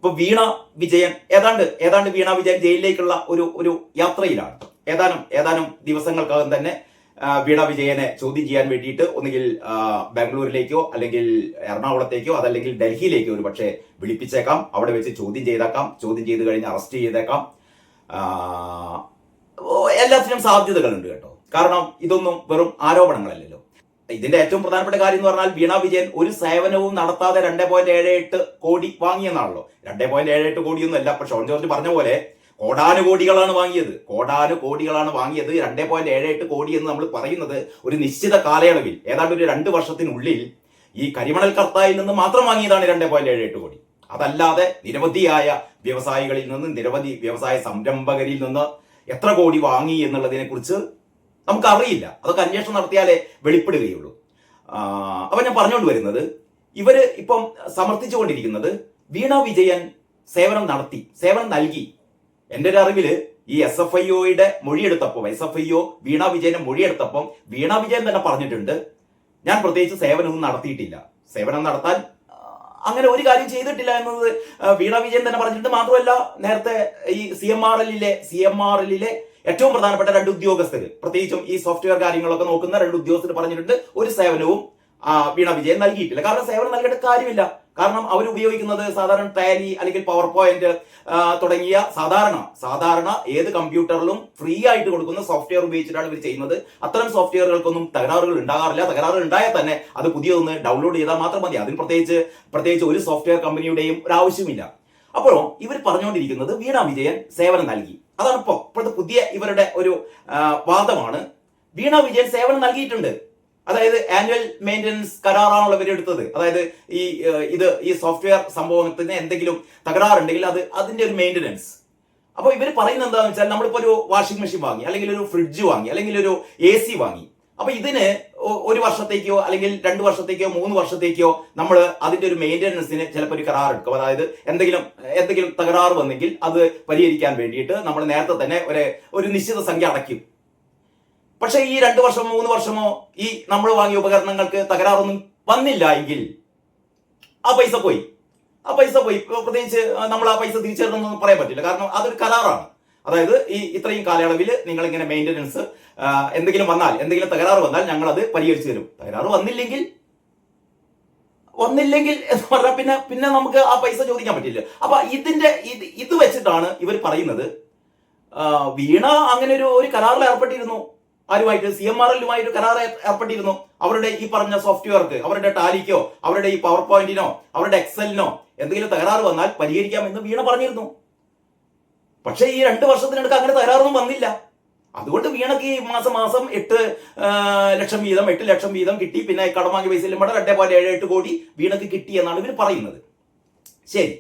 ഇപ്പൊ വീണ വിജയൻ ഏതാണ്ട് വീണ വിജയൻ ജയിലിലേക്കുള്ള ഒരു യാത്രയിലാണ്. ഏതാനും ദിവസങ്ങൾക്കകം തന്നെ വീണ വിജയനെ ചോദ്യം ചെയ്യാൻ വേണ്ടിയിട്ട് ഒന്നുകിൽ ബാംഗ്ലൂരിലേക്കോ അല്ലെങ്കിൽ എറണാകുളത്തേക്കോ അതല്ലെങ്കിൽ ഡൽഹിയിലേക്കോ ഒരു പക്ഷേ വിളിപ്പിച്ചേക്കാം. അവിടെ വെച്ച് ചോദ്യം ചെയ്ത് കഴിഞ്ഞ് അറസ്റ്റ് ചെയ്തേക്കാം. എല്ലാത്തിനും സാധ്യതകളുണ്ട് കേട്ടോ. കാരണം ഇതൊന്നും വെറും ആരോപണങ്ങളല്ലല്ലോ. ഇതിന്റെ ഏറ്റവും പ്രധാനപ്പെട്ട കാര്യം എന്ന് പറഞ്ഞാൽ വീണ വിജയൻ ഒരു സേവനവും നടത്താതെ 2.78 കോടി വാങ്ങിയെന്നാണല്ലോ. 2.78 കോടിയൊന്നും അല്ല. അപ്പൊ ഷോൺ ജോർജ് പറഞ്ഞ പോലെ കോടാനുകോടികളാണ് വാങ്ങിയത്. 2.78 കോടി എന്ന് നമ്മൾ പറയുന്നത് ഒരു നിശ്ചിത കാലയളവിൽ ഏതാണ്ട് ഒരു 2 വർഷത്തിനുള്ളിൽ ഈ കരിമണൽ കർത്തായിൽ നിന്ന് മാത്രം വാങ്ങിയതാണ് 2.78 കോടി. അതല്ലാതെ നിരവധിയായ വ്യവസായികളിൽ നിന്ന്, നിരവധി വ്യവസായ സംരംഭകരിൽ നിന്ന് എത്ര കോടി വാങ്ങി എന്നുള്ളതിനെ കുറിച്ച് നമുക്കറിയില്ല. അതൊക്കെ അന്വേഷണം നടത്തിയാലേ വെളിപ്പെടുകയുള്ളൂ. അപ്പൊ ഞാൻ പറഞ്ഞുകൊണ്ട് വരുന്നത്, ഇവര് ഇപ്പം സമർത്ഥിച്ചുകൊണ്ടിരിക്കുന്നത് വീണ വിജയൻ സേവനം നൽകി. എൻ്റെ ഒരു അറിവില് ഈ SFIOയുടെ മൊഴിയെടുത്തപ്പോൾ SFIO വീണ വിജയന്റെ മൊഴിയെടുത്തപ്പം വീണ വിജയൻ തന്നെ പറഞ്ഞിട്ടുണ്ട്, ഞാൻ പ്രത്യേകിച്ച് സേവനമൊന്നും നടത്തിയിട്ടില്ല, സേവനം നടത്താൻ അങ്ങനെ ഒരു കാര്യം ചെയ്തിട്ടില്ല എന്നത് വീണ വിജയൻ തന്നെ പറഞ്ഞിട്ടുണ്ട്. മാത്രമല്ല നേരത്തെ ഈ CMRLിലെ ഏറ്റവും പ്രധാനപ്പെട്ട 2 ഉദ്യോഗസ്ഥർ, പ്രത്യേകിച്ചും ഈ സോഫ്റ്റ്വെയർ കാര്യങ്ങളൊക്കെ നോക്കുന്ന 2 ഉദ്യോഗസ്ഥർ പറഞ്ഞിട്ടുണ്ട് ഒരു സേവനവും വീണ വിജയൻ നൽകിയിട്ടില്ല. കാരണം സേവനം നൽകേണ്ട കാര്യമില്ല. കാരണം അവർ ഉപയോഗിക്കുന്നത് സാധാരണ ടാലി അല്ലെങ്കിൽ പവർ പോയിന്റ് തുടങ്ങിയ സാധാരണ ഏത് കമ്പ്യൂട്ടറിലും ഫ്രീ ആയിട്ട് കൊടുക്കുന്ന സോഫ്റ്റ്വെയർ ഉപയോഗിച്ചിട്ടാണ് ഇവർ ചെയ്യുന്നത്. അത്തരം സോഫ്റ്റ്വെയറുകൾക്കൊന്നും തകരാറുകൾ ഉണ്ടാകാറില്ല. തകരാറുകൾ ഉണ്ടായാൽ തന്നെ അത് പുതിയൊന്ന് ഡൗൺലോഡ് ചെയ്താൽ മാത്രം മതി. അതിന് പ്രത്യേകിച്ച് ഒരു സോഫ്റ്റ്വെയർ കമ്പനിയുടെയും ഒരു ആവശ്യമില്ല. അപ്പോഴും ഇവർ പറഞ്ഞുകൊണ്ടിരിക്കുന്നത് വീണ വിജയൻ സേവനം നൽകി. അതാണ് ഇപ്പോഴത്തെ പുതിയ ഇവരുടെ ഒരു വാദമാണ്. വീണ വിജയൻ സേവനം നൽകിയിട്ടുണ്ട്. അതായത് ആനുവൽ മെയിൻ്റനൻസ് കരാറാണല്ലോ ഇവരെടുത്തത്. അതായത് ഈ സോഫ്റ്റ്വെയർ സംഭവത്തിന് എന്തെങ്കിലും തകരാറുണ്ടെങ്കിൽ അതിന്റെ ഒരു മെയിൻ്റനൻസ്. അപ്പോൾ ഇവർ പറയുന്നത് എന്താണെന്ന് വെച്ചാൽ, നമ്മളിപ്പോൾ ഒരു വാഷിംഗ് മെഷീൻ വാങ്ങി, അല്ലെങ്കിൽ ഒരു ഫ്രിഡ്ജ് വാങ്ങി, അല്ലെങ്കിൽ ഒരു AC വാങ്ങി. അപ്പൊ ഇതിന് 1 വർഷത്തേക്കോ അല്ലെങ്കിൽ 2 വർഷത്തേക്കോ 3 വർഷത്തേക്കോ നമ്മൾ അതിന്റെ ഒരു മെയിൻ്റനൻസിന് ചിലപ്പോൾ ഒരു കരാർ എടുക്കും. അതായത് എന്തെങ്കിലും തകരാറ് വന്നെങ്കിൽ അത് പരിഹരിക്കാൻ വേണ്ടിയിട്ട് നമ്മൾ നേരത്തെ തന്നെ ഒരു നിശ്ചിത സംഖ്യ അടയ്ക്കും. പക്ഷെ ഈ 2 വർഷമോ 3 വർഷമോ ഈ നമ്മൾ വാങ്ങിയ ഉപകരണങ്ങൾക്ക് തകരാറൊന്നും വന്നില്ല എങ്കിൽ ആ പൈസ പോയി. പ്രത്യേകിച്ച് നമ്മൾ ആ പൈസ തിരിച്ചെടുത്തൊന്നും പറയാൻ പറ്റില്ല. കാരണം അതൊരു കരാറാണ്. അതായത് ഇത്രയും കാലയളവിൽ നിങ്ങൾ ഇങ്ങനെ മെയിൻ്റനൻസ് എന്തെങ്കിലും തകരാറ് വന്നാൽ ഞങ്ങൾ അത് പരിഹരിച്ചു തരും. തകരാറ് വന്നില്ലെങ്കിൽ എന്ന് പറഞ്ഞാൽ പിന്നെ നമുക്ക് ആ പൈസ ചോദിക്കാൻ പറ്റില്ല. അപ്പൊ ഇത് വെച്ചിട്ടാണ് ഇവർ പറയുന്നത് വീണ അങ്ങനെ ഒരു കരാറിൽ ഏർപ്പെട്ടിരുന്നു. ആരുമായിട്ട്? CMRLുമായിട്ട് കരാർ ഏർപ്പെട്ടിരുന്നു. അവരുടെ ഈ പറഞ്ഞ സോഫ്റ്റ്വെയർക്ക്, അവരുടെ ടാലിക്കോ, അവരുടെ ഈ പവർ പോയിന്റിനോ, അവരുടെ എക്സലിനോ എന്തെങ്കിലും തകരാറ് വന്നാൽ പരിഹരിക്കാമെന്ന് വീണ പറഞ്ഞിരുന്നു. പക്ഷേ ഈ 2 വർഷത്തിനടുക്ക് അങ്ങനെ തകരാറൊന്നും വന്നില്ല. അതുകൊണ്ട് വീണക്ക് ഈ മാസം 8 ലക്ഷം വീതം കിട്ടി. പിന്നെ കടം വാങ്ങിയ പൈസയിലും 2.78 കോടി വീണക്ക് കിട്ടി എന്നാണ് ഇവർ പറയുന്നത്. ശരി,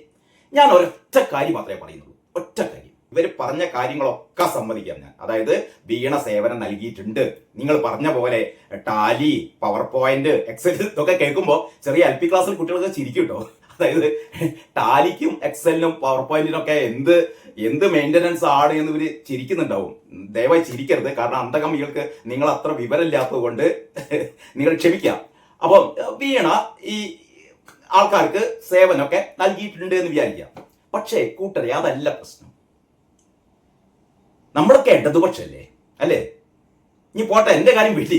ഞാൻ ഒരൊറ്റ കാര്യം മാത്രമേ പറയുന്നുള്ളൂ. ഒറ്റ കാര്യം. ഇവർ പറഞ്ഞ കാര്യങ്ങളൊക്കെ സമ്മതിക്കാം ഞാൻ. അതായത് വീണ സേവനം നൽകിയിട്ടുണ്ട്. നിങ്ങൾ പറഞ്ഞ പോലെ ടാലി, പവർ പോയിന്റ്, എക്സൽ ഇതൊക്കെ കേൾക്കുമ്പോൾ ചെറിയ LP ക്ലാസ്സിൽ കുട്ടികളൊക്കെ ചിരിക്കും കേട്ടോ. അതായത് ടാലിക്കും എക്സലിനും പവർ പോയിന്റിനൊക്കെ എന്ത് മെയിൻ്റനൻസ് ആണ് എന്ന് ഇവര് ചിരിക്കുന്നുണ്ടാവും. ദയവായി ചിരിക്കരുത്. കാരണം അന്തകമ്മികൾക്ക് നിങ്ങൾ അത്ര വിവരമില്ലാത്തത് കൊണ്ട് നിങ്ങൾ ക്ഷമിക്കാം. അപ്പം വീണ ഈ ആൾക്കാർക്ക് സേവനമൊക്കെ നൽകിയിട്ടുണ്ട് എന്ന് വിചാരിക്കാം. പക്ഷേ കൂട്ടരെ, അതല്ല പ്രശ്നം. നമ്മളൊക്കെ ഇടതുപക്ഷല്ലേ, അല്ലേ? ഇനി പോട്ടെ, എന്റെ കാര്യം വിട്ടി.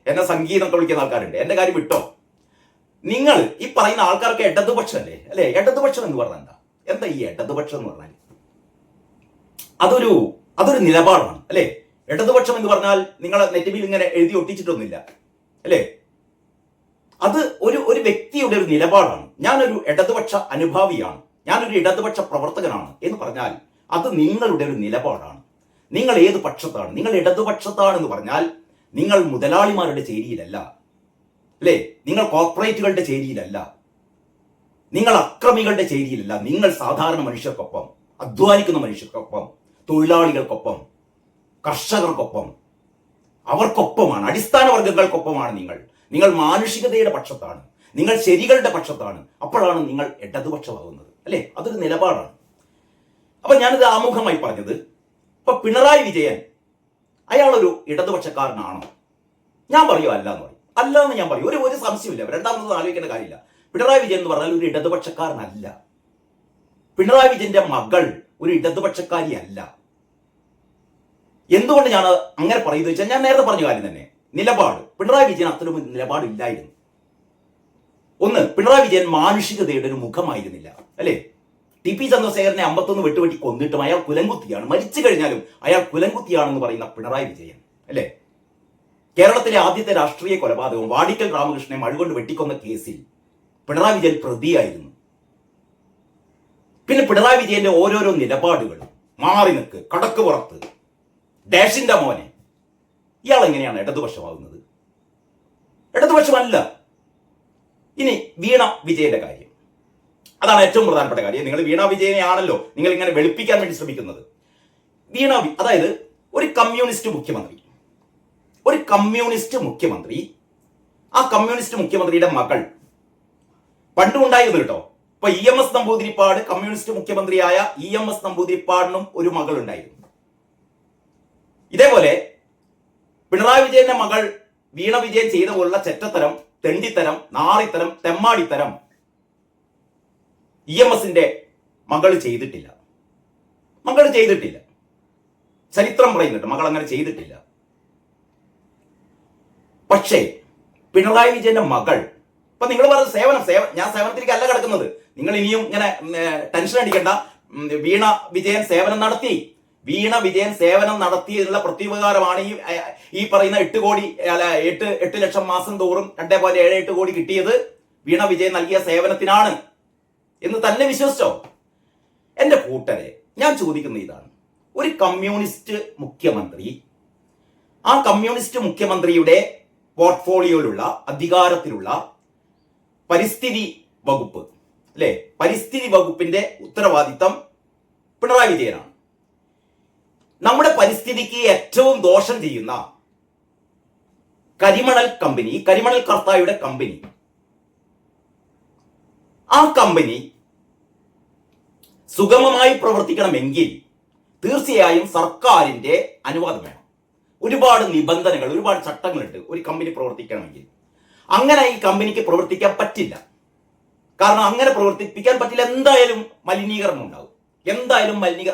എന്നെ സംഗീതം വിളിക്കുന്ന ആൾക്കാരുണ്ട്, എന്റെ കാര്യം വിട്ടോ. നിങ്ങൾ ഈ പറയുന്ന ആൾക്കാരൊക്കെ ഇടതുപക്ഷല്ലേ, അല്ലേ? ഇടതുപക്ഷം എന്ന് പറഞ്ഞാൽ എന്താ ഈ ഇടതുപക്ഷം എന്ന് പറഞ്ഞാൽ? അതൊരു നിലപാടാണ്, അല്ലേ? ഇടതുപക്ഷം എന്ന് പറഞ്ഞാൽ നിങ്ങളെ നെറ്റിയിൽ ഇങ്ങനെ എഴുതി ഒട്ടിച്ചിട്ടൊന്നുമില്ല, അല്ലേ? അത് ഒരു വ്യക്തിയുടെ ഒരു നിലപാടാണ്. ഞാനൊരു ഇടതുപക്ഷ അനുഭാവിയാണ്, ഞാനൊരു ഇടതുപക്ഷ പ്രവർത്തകനാണ് എന്ന് പറഞ്ഞാൽ അത് നിങ്ങളുടെ ഒരു നിലപാടാണ്. നിങ്ങൾ ഏത് പക്ഷത്താണ്? നിങ്ങൾ ഇടതുപക്ഷത്താണെന്ന് പറഞ്ഞാൽ നിങ്ങൾ മുതലാളിമാരുടെ ചേരിയിലല്ല, അല്ലേ? നിങ്ങൾ കോർപ്പറേറ്റുകളുടെ ചേരിയിലല്ല, നിങ്ങൾ അക്രമികളുടെ ചേരിയിലല്ല. നിങ്ങൾ സാധാരണ മനുഷ്യർക്കൊപ്പം, അധ്വാനിക്കുന്ന മനുഷ്യർക്കൊപ്പം, തൊഴിലാളികൾക്കൊപ്പം, കർഷകർക്കൊപ്പം, അവർക്കൊപ്പമാണ്, അടിസ്ഥാന വർഗങ്ങൾക്കൊപ്പമാണ്. നിങ്ങൾ മാനുഷികതയുടെ പക്ഷത്താണ്, നിങ്ങൾ ശരികളുടെ പക്ഷത്താണ്. അപ്പോഴാണ് നിങ്ങൾ ഇടതുപക്ഷമാകുന്നത്, അല്ലേ? അതൊരു നിലപാടാണ്. അപ്പൊ ഞാനിത് ആമുഖമായി പറഞ്ഞത്, ഇപ്പൊ പിണറായി വിജയൻ അയാളൊരു ഇടതുപക്ഷക്കാരനാണോ? ഞാൻ പറയൂ അല്ല എന്ന് പറയും. അല്ല എന്ന് ഞാൻ പറയും. ഒരു സംശയമില്ല. രണ്ടാമത് ആലോചിക്കേണ്ട കാര്യമില്ല. പിണറായി വിജയൻ എന്ന് പറഞ്ഞാൽ ഒരു ഇടതുപക്ഷക്കാരനല്ല. പിണറായി വിജയന്റെ മകൾ ഒരു ഇടതുപക്ഷക്കാരിയല്ല. എന്തുകൊണ്ട് ഞാൻ അങ്ങനെ പറയുന്നത് വെച്ചാൽ, ഞാൻ നേരത്തെ പറഞ്ഞ കാര്യം തന്നെ, നിലപാട്. പിണറായി വിജയൻ അത്തരം നിലപാടില്ലായിരുന്നു. ഒന്ന്, പിണറായി വിജയൻ മാനുഷികതയുടെ ഒരു മുഖമായിരുന്നില്ല, അല്ലേ? ടി പി ചന്ദ്രശേഖരനെ 51 വെട്ടുവെട്ടി കൊന്നിട്ടും അയാൾ കുലംകുത്തിയാണ്, മരിച്ചു കഴിഞ്ഞാലും അയാൾ കുലംകുത്തിയാണെന്ന് പറയുന്ന പിണറായി വിജയൻ, അല്ലേ? കേരളത്തിലെ ആദ്യത്തെ രാഷ്ട്രീയ കൊലപാതകവും വാടിക്കൽ രാമകൃഷ്ണനെ മഴുകൊണ്ട് വെട്ടിക്കൊന്ന കേസിൽ പിണറായി വിജയൻ പ്രതിയായിരുന്നു. പിന്നെ പിണറായി വിജയന്റെ ഓരോരോ നിലപാടുകൾ, മാറി നിൽക്ക്, കടക്ക് പുറത്ത്, ഡാഷിന്റെ മോനെ, ഇയാൾ എങ്ങനെയാണ് ഇടതുപക്ഷമാകുന്നത്? ഇടതുപക്ഷമല്ല. ഇനി വീണ വിജയന്റെ കാര്യം, അതാണ് ഏറ്റവും പ്രധാനപ്പെട്ട കാര്യം. നിങ്ങൾ വീണ വിജയനെയാണല്ലോ നിങ്ങൾ ഇങ്ങനെ വെളുപ്പിക്കാൻ വേണ്ടി ശ്രമിക്കുന്നത്. അതായത് ഒരു കമ്മ്യൂണിസ്റ്റ് മുഖ്യമന്ത്രി, ആ കമ്മ്യൂണിസ്റ്റ് മുഖ്യമന്ത്രിയുടെ മകൾ പണ്ടുണ്ടായിരുന്നു കേട്ടോ. ഇപ്പൊ EMS നമ്പൂതിരിപ്പാട്, കമ്മ്യൂണിസ്റ്റ് മുഖ്യമന്ത്രിയായ EMS നമ്പൂതിരിപ്പാടിനും ഒരു മകൾ ഉണ്ടായിരുന്നു. ഇതേപോലെ പിണറായി വിജയന്റെ മകൾ വീണ വിജയൻ ചെയ്ത പോലുള്ള ചെറ്റത്തരം, തെണ്ടിത്തരം, നാറിത്തരം, തെമ്മാടിത്തരം EMSന്റെ മകൾ ചെയ്തിട്ടില്ല. ചരിത്രം പറയുന്നുണ്ട്, മകൾ അങ്ങനെ ചെയ്തിട്ടില്ല. പക്ഷേ പിണറായി വിജയന്റെ മകൾ, ഇപ്പൊ നിങ്ങൾ പറഞ്ഞ സേവനം, ഞാൻ സേവനത്തിലേക്ക് അല്ല കിടക്കുന്നത്. നിങ്ങൾ ഇനിയും ഇങ്ങനെ ടെൻഷൻ അടിക്കണ്ട. വീണ വിജയൻ സേവനം നടത്തി എന്നുള്ള പ്രത്യുപകാരമാണ് ഈ പറയുന്ന 8 ലക്ഷം മാസം തോറും 2.78 കോടി കിട്ടിയത് വീണ വിജയൻ നൽകിയ സേവനത്തിനാണ് എന്ന് തന്നെ വിശ്വസിച്ചോ? എന്റെ കൂട്ടരെ, ഞാൻ ചോദിക്കുന്ന ഇതാണ്. ഒരു കമ്മ്യൂണിസ്റ്റ് മുഖ്യമന്ത്രി, ആ കമ്മ്യൂണിസ്റ്റ് മുഖ്യമന്ത്രിയുടെ പോർട്ട്ഫോളിയോയിലുള്ള, അധികാരത്തിലുള്ള പരിസ്ഥിതി വകുപ്പ്, അല്ലെ, പരിസ്ഥിതി വകുപ്പിന്റെ ഉത്തരവാദിത്തം പിണറായി വിജയനാണ്. നമ്മുടെ പരിസ്ഥിതിക്ക് ഏറ്റവും ദോഷം ചെയ്യുന്ന കരിമണൽ കർത്തായുടെ കമ്പനി, ആ കമ്പനി സുഗമമായി പ്രവർത്തിക്കണമെങ്കിൽ തീർച്ചയായും സർക്കാരിന്റെ അനുവാദം വേണം. ഒരുപാട് നിബന്ധനകൾ, ഒരുപാട് ചട്ടങ്ങളുണ്ട് ഒരു കമ്പനി പ്രവർത്തിക്കണമെങ്കിൽ. അങ്ങനെ ഈ കമ്പനിക്ക് പ്രവർത്തിക്കാൻ പറ്റില്ല. കാരണം അങ്ങനെ പ്രവർത്തിപ്പിക്കാൻ പറ്റില്ല, എന്തായാലും മലിനീകരണം ഉണ്ടാകും.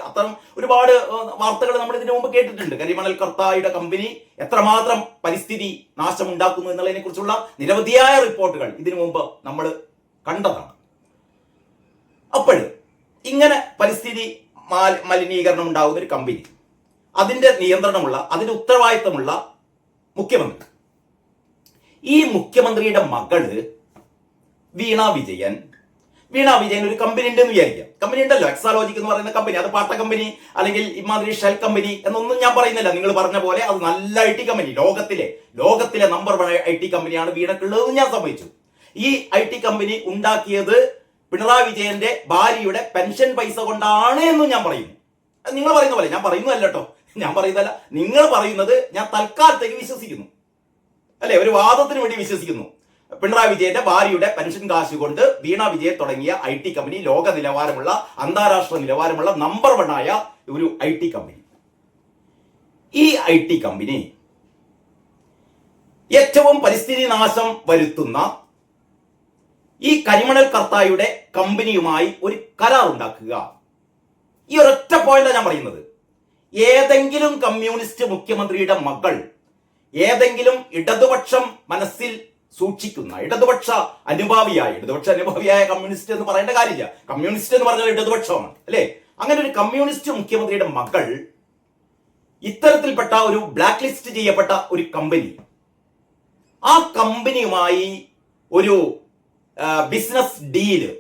അത്തരം ഒരുപാട് വാർത്തകൾ നമ്മൾ ഇതിനു മുമ്പ് കേട്ടിട്ടുണ്ട്. കരിമണൽ കർത്തായുടെ കമ്പനി എത്രമാത്രം പരിസ്ഥിതി നാശം ഉണ്ടാക്കുന്നു എന്നുള്ളതിനെ കുറിച്ചുള്ള നിരവധിയായ റിപ്പോർട്ടുകൾ ഇതിനു മുമ്പ് നമ്മൾ കണ്ടതാണ്. അപ്പോൾ ഇങ്ങനെ പരിസ്ഥിതി മലിനീകരണം ഉണ്ടാകുന്ന ഒരു കമ്പനി, അതിന്റെ നിയന്ത്രണമുള്ള, അതിന്റെ ഉത്തരവാദിത്തമുള്ള മുഖ്യമന്ത്രി, ഈ മുഖ്യമന്ത്രിയുടെ മകള് വീണ വിജയൻ ഒരു കമ്പനി ഉണ്ടെന്ന് വിചാരിക്കാം. കമ്പനി ഉണ്ടല്ലോ, എക്സാലോജിക് എന്ന് പറയുന്ന കമ്പനി. അത് പാട്ട കമ്പനി അല്ലെങ്കിൽ ഇമാതിരി ഷെൽ കമ്പനി എന്നൊന്നും ഞാൻ പറയുന്നില്ല. നിങ്ങൾ പറഞ്ഞ പോലെ അത് നല്ല IT കമ്പനി, ലോകത്തിലെ നമ്പർ 1 IT കമ്പനിയാണ് വീണക്കുള്ളതെന്ന് ഞാൻ സമ്മതിച്ചു. ഈ IT കമ്പനി ഉണ്ടാക്കിയത് പിണറായി വിജയന്റെ ഭാര്യയുടെ പെൻഷൻ പൈസ കൊണ്ടാണ് എന്നും ഞാൻ പറയുന്നു. നിങ്ങൾ പറയുന്ന പോലെ ഞാൻ പറയുന്നതല്ല കേട്ടോ, നിങ്ങൾ പറയുന്നത് ഞാൻ തൽക്കാലത്തേക്ക് വിശ്വസിക്കുന്നു, അല്ലെ, ഒരു വാദത്തിന് വേണ്ടി വിശ്വസിക്കുന്നു. പിണറായി വിജയന്റെ ഭാര്യയുടെ പെൻഷൻ കാശ് കൊണ്ട് വീണ വിജയൻ തുടങ്ങിയ IT കമ്പനി ലോക നിലവാരമുള്ള, അന്താരാഷ്ട്ര നിലവാരമുള്ള നമ്പർ 1 ആയ ഒരു IT കമ്പനി. ഈ IT കമ്പനി ഏറ്റവും പരിസ്ഥിതി നാശം വരുത്തുന്ന ഈ കരിമണൽ കർത്തായുടെ കമ്പനിയുമായി ഒരു കരാർ ഉണ്ടാക്കുക. ഈ ഒരൊറ്റ പോയിന്റാണ് ഞാൻ പറയുന്നത്. ഏതെങ്കിലും കമ്മ്യൂണിസ്റ്റ് മുഖ്യമന്ത്രിയുടെ മകൾ, ഏതെങ്കിലും ഇടതുപക്ഷം മനസ്സിൽ സൂക്ഷിക്കുന്ന, ഇടതുപക്ഷ അനുഭാവിയായ കമ്മ്യൂണിസ്റ്റ് എന്ന് പറയേണ്ട കാര്യമില്ല, കമ്മ്യൂണിസ്റ്റ് എന്ന് പറഞ്ഞാൽ ഇടതുപക്ഷമാണ്, അല്ലെ? അങ്ങനെ ഒരു കമ്മ്യൂണിസ്റ്റ് മുഖ്യമന്ത്രിയുടെ മകൾ ഇത്തരത്തിൽപ്പെട്ട ഒരു ബ്ലാക്ക് ലിസ്റ്റ് ചെയ്യപ്പെട്ട ഒരു കമ്പനി, ആ കമ്പനിയുമായി ഒരു ബിസിനസ് ഡീല്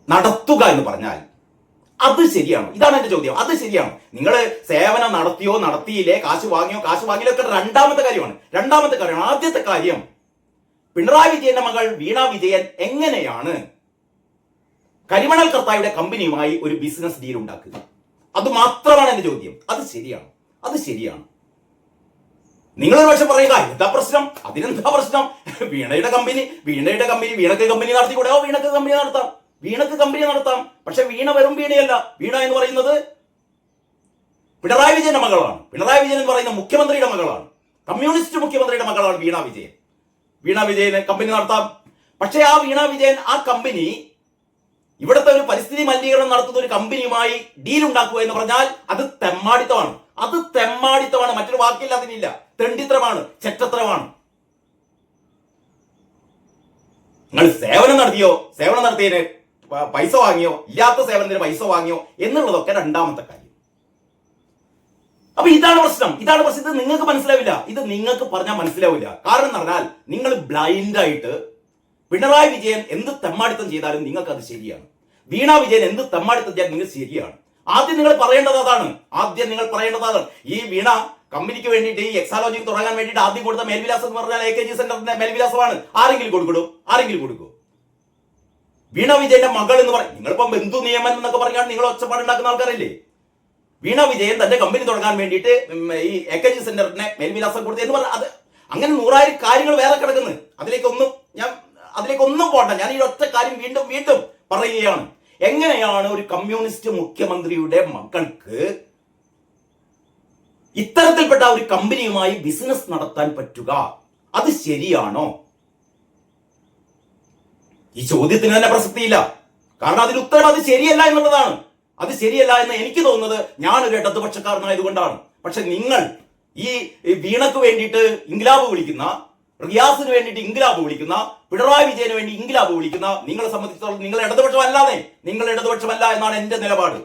നടത്തുക എന്ന് പറഞ്ഞാൽ അത് ശരിയാണോ? ഇതാണ് എന്റെ ചോദ്യം. അത് ശരിയാണോ? നിങ്ങൾ സേവനം നടത്തിയോ നടത്തിയില്ലേ, കാശ് വാങ്ങിയോ ഒക്കെ രണ്ടാമത്തെ കാര്യമാണ്. ആദ്യത്തെ കാര്യം, പിണറായി വിജയന്റെ മകൾ വീണ വിജയൻ എങ്ങനെയാണ് കരിമണൽ കർത്തായുടെ കമ്പനിയുമായി ഒരു ബിസിനസ് ഡീൽ ഉണ്ടാക്കുക? അത് മാത്രമാണ് എന്റെ ചോദ്യം. അത് ശരിയാണ്. നിങ്ങൾ ഒരു പക്ഷെ പറയുക, എന്താ പ്രശ്നം, അതിനെന്താ പ്രശ്നം, വീണയുടെ കമ്പനി വീണക്ക് കമ്പനി നടത്തിക്കൂടെ? വീണക്ക് കമ്പനി നടത്താം. പക്ഷെ വീണ വെറും വീണയല്ല. വീണ എന്ന് പറയുന്നത് പിണറായി വിജയന്റെ മകളാണ്. പിണറായി വിജയൻ എന്ന് പറയുന്ന മുഖ്യമന്ത്രിയുടെ മകളാണ്, കമ്മ്യൂണിസ്റ്റ് മുഖ്യമന്ത്രിയുടെ മകളാണ് വീണ വിജയന് കമ്പനി നടത്താം. പക്ഷെ ആ വീണ വിജയൻ ആ കമ്പനി ഇവിടുത്തെ ഒരു പരിസ്ഥിതി മലിനീകരണം നടത്തുന്ന ഒരു കമ്പനിയുമായി ഡീൽ ഉണ്ടാക്കുക എന്ന് പറഞ്ഞാൽ അത് തെമ്മാടിത്തമാണ്. അത് തെമ്മാടിത്തമാണ്, മറ്റൊരു വാക്കില്ല അതിനില്ല. തെണ്ടിത്തരമാണ്, ചെറ്റത്തരമാണ്. നിങ്ങൾ സേവനം നടത്തിയോ, സേവനം നടത്തിയതിന് പൈസ വാങ്ങിയോ, ഇല്ലാത്ത സേവനത്തിന് പൈസ വാങ്ങിയോ എന്നുള്ളതൊക്കെ രണ്ടാമത്തെ കാര്യം. അപ്പൊ ഇതാണ് പ്രശ്നം. ഇത് നിങ്ങൾക്ക് മനസ്സിലാവില്ല, ഇത് നിങ്ങൾക്ക് പറഞ്ഞാൽ മനസ്സിലാവില്ല. കാരണം എന്ന് പറഞ്ഞാൽ നിങ്ങൾ ബ്ലൈൻഡായിട്ട് പിണറായി വിജയൻ എന്ത് തെമ്മാടിത്തം ചെയ്താലും നിങ്ങൾക്ക് അത് ശരിയാണ്. വീണ വിജയൻ എന്ത് തെമ്മാടിത്തം ചെയ്താൽ നിങ്ങൾ ശരിയാണ്. ആദ്യം നിങ്ങൾ പറയേണ്ടത് അതാണ്. ഈ വീണ കമ്പനിക്ക് വേണ്ടിയിട്ട് ഈ എക്സാലോജി തുടങ്ങാൻ വേണ്ടിയിട്ട് ആദ്യം കൊടുത്ത മേൽവിലാസം എന്ന് പറഞ്ഞാൽ AKG സെന്ററിന്റെ മേൽവിലാസമാണ്. ആരെങ്കിലും കൊടുക്കൂ. വീണ വിജയന്റെ മകൾ എന്ന് പറയും. നിങ്ങളിപ്പം ബന്ധു നിയമനം എന്നൊക്കെ പറഞ്ഞാൽ നിങ്ങൾ ഒച്ചപ്പാടുണ്ടാക്കുന്ന ആൾക്കാരല്ലേ. വീണ വിജയൻ തന്റെ കമ്പനി തുടങ്ങാൻ വേണ്ടിയിട്ട് ഈ AKG സെന്ററിനെ മേൽവിലാസം കൊടുത്തു എന്ന് പറഞ്ഞാൽ അത് അങ്ങനെ 100,000 കാര്യങ്ങൾ വേറെ കിടക്കുന്നു. അതിലേക്കൊന്നും പോട്ടെ. ഞാൻ ഈ ഒറ്റ കാര്യം വീണ്ടും പറയുകയാണ്. എങ്ങനെയാണ് ഒരു കമ്മ്യൂണിസ്റ്റ് മുഖ്യമന്ത്രിയുടെ മക്കൾക്ക് ഇത്തരത്തിൽപ്പെട്ട ഒരു കമ്പനിയുമായി ബിസിനസ് നടത്താൻ പറ്റുക? അത് ശരിയാണോ? ഈ ചോദ്യത്തിന് തന്നെ പ്രസക്തിയില്ല. കാരണം അതിന് ഉത്തരം അത് ശരിയല്ല എന്നുള്ളതാണ്. അത് ശരിയല്ല എന്ന് എനിക്ക് തോന്നുന്നത് ഞാനൊരു ഇടതുപക്ഷക്കാരനായതുകൊണ്ടാണ്. പക്ഷെ നിങ്ങൾ ഈ വീണക്ക് വേണ്ടിയിട്ട് ഇൻക്ലാബ് വിളിക്കുന്ന, റിയാസിന് വേണ്ടിയിട്ട് ഇൻക്ലാബ് വിളിക്കുന്ന, പിണറായി വിജയന് വേണ്ടി ഇൻക്ലാബ് വിളിക്കുന്ന നിങ്ങളെ സംബന്ധിച്ചിടത്തോളം നിങ്ങൾ ഇടതുപക്ഷമല്ല എന്നാണ് എന്റെ നിലപാട്.